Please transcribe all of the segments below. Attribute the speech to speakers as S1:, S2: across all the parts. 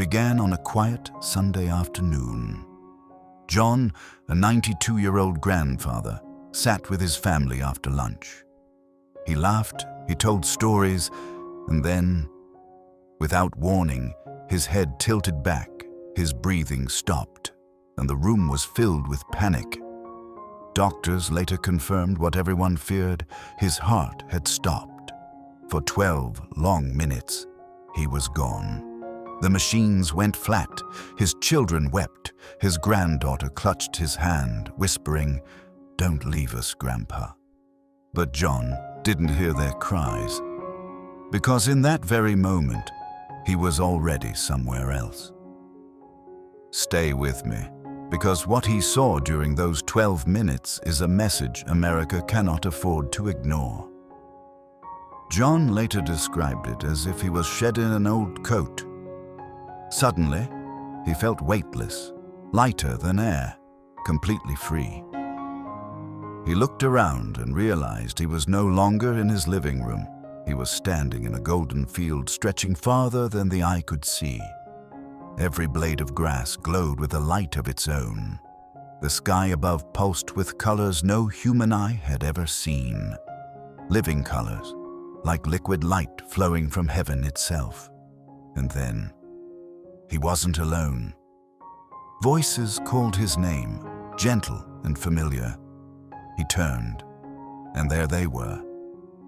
S1: began on a quiet Sunday afternoon. John, a 92-year-old grandfather, sat with his family after lunch. He laughed, he told stories, and then, without warning, his head tilted back, his breathing stopped, and the room was filled with panic. Doctors later confirmed what everyone feared: his heart had stopped. For 12 long minutes, he was gone. The machines went flat. His children wept. His granddaughter clutched his hand, whispering, "Don't leave us, Grandpa." But John didn't hear their cries, because in that very moment, he was already somewhere else. Stay with me, because what he saw during those 12 minutes is a message America cannot afford to ignore. John later described it as if he was shedding an old coat. Suddenly, he felt weightless, lighter than air, completely free. He looked around and realized he was no longer in his living room. He was standing in a golden field stretching farther than the eye could see. Every blade of grass glowed with a light of its own. The sky above pulsed with colors no human eye had ever seen. Living colors, like liquid light flowing from heaven itself. And then, he wasn't alone. Voices called his name, gentle and familiar. He turned, and there they were.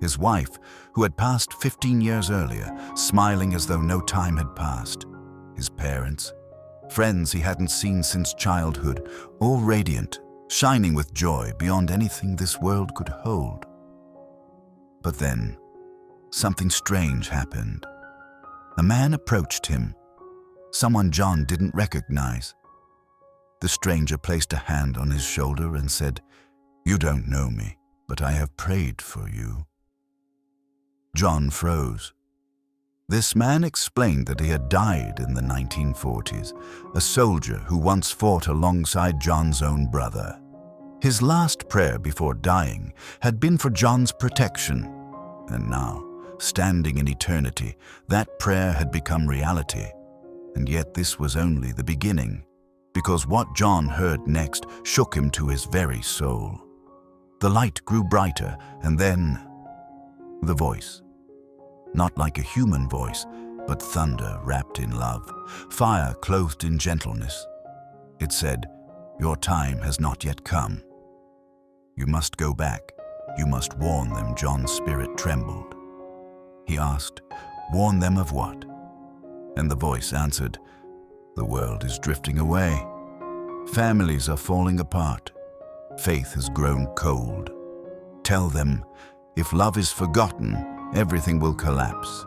S1: His wife, who had passed 15 years earlier, smiling as though no time had passed. His parents, friends he hadn't seen since childhood, all radiant, shining with joy beyond anything this world could hold. But then, something strange happened. A man approached him, someone John didn't recognize. The stranger placed a hand on his shoulder and said, "You don't know me, but I have prayed for you." John froze. This man explained that he had died in the 1940s, a soldier who once fought alongside John's own brother. His last prayer before dying had been for John's protection, and now, standing in eternity, that prayer had become reality. And yet this was only the beginning, because what John heard next shook him to his very soul. The light grew brighter, and then the voice. Not like a human voice, but thunder wrapped in love, fire clothed in gentleness. It said, "Your time has not yet come. You must go back. You must warn them." John's spirit trembled. He asked, "Warn them of what?" And the voice answered, "The world is drifting away. Families are falling apart. Faith has grown cold. Tell them, if love is forgotten, everything will collapse.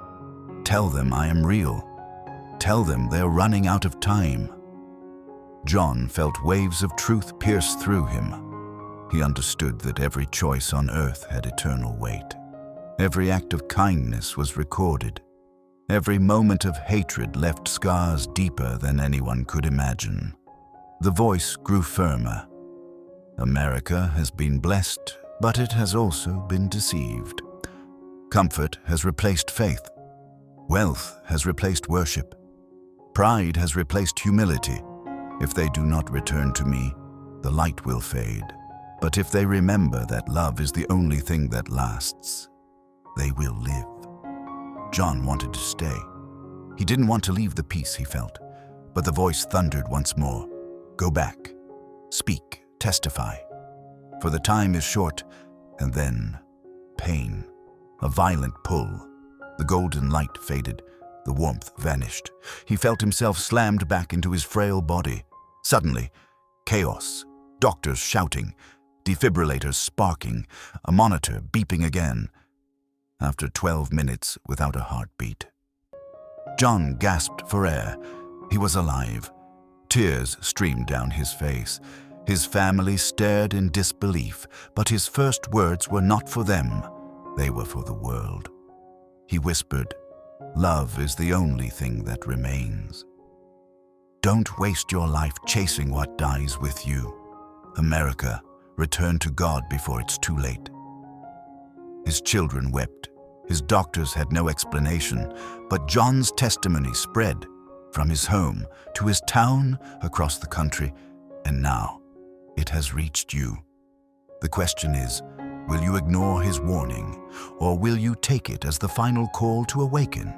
S1: Tell them I am real. Tell them they're running out of time." John felt waves of truth pierce through him. He understood that every choice on earth had eternal weight. Every act of kindness was recorded. Every moment of hatred left scars deeper than anyone could imagine. The voice grew firmer. America has been blessed, but it has also been deceived. Comfort has replaced faith. Wealth has replaced worship. Pride has replaced humility. If they do not return to me, the light will fade. But if they remember that love is the only thing that lasts, they will live. John wanted to stay. He didn't want to leave the peace he felt. But the voice thundered once more. "Go back. Speak. Testify. For the time is short." And then, pain. A violent pull. The golden light faded. The warmth vanished. He felt himself slammed back into his frail body. Suddenly, chaos. Doctors shouting. Defibrillators sparking. A monitor beeping again. After 12 minutes without a heartbeat. John gasped for air. He was alive. Tears streamed down his face. His family stared in disbelief, but his first words were not for them. They were for the world. He whispered, "Love is the only thing that remains. Don't waste your life chasing what dies with you. America, return to God before it's too late." His children wept. His doctors had no explanation, but John's testimony spread. from his home to his town across the country, and now it has reached you. The question is, will you ignore his warning, or will you take it as the final call to awaken?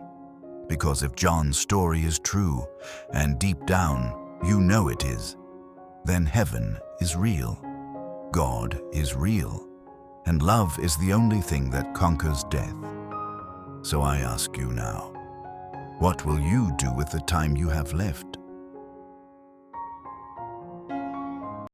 S1: Because if John's story is true, and deep down you know it is, then heaven is real, God is real, and love is the only thing that conquers death. So I ask you now, what will you do with the time you have left?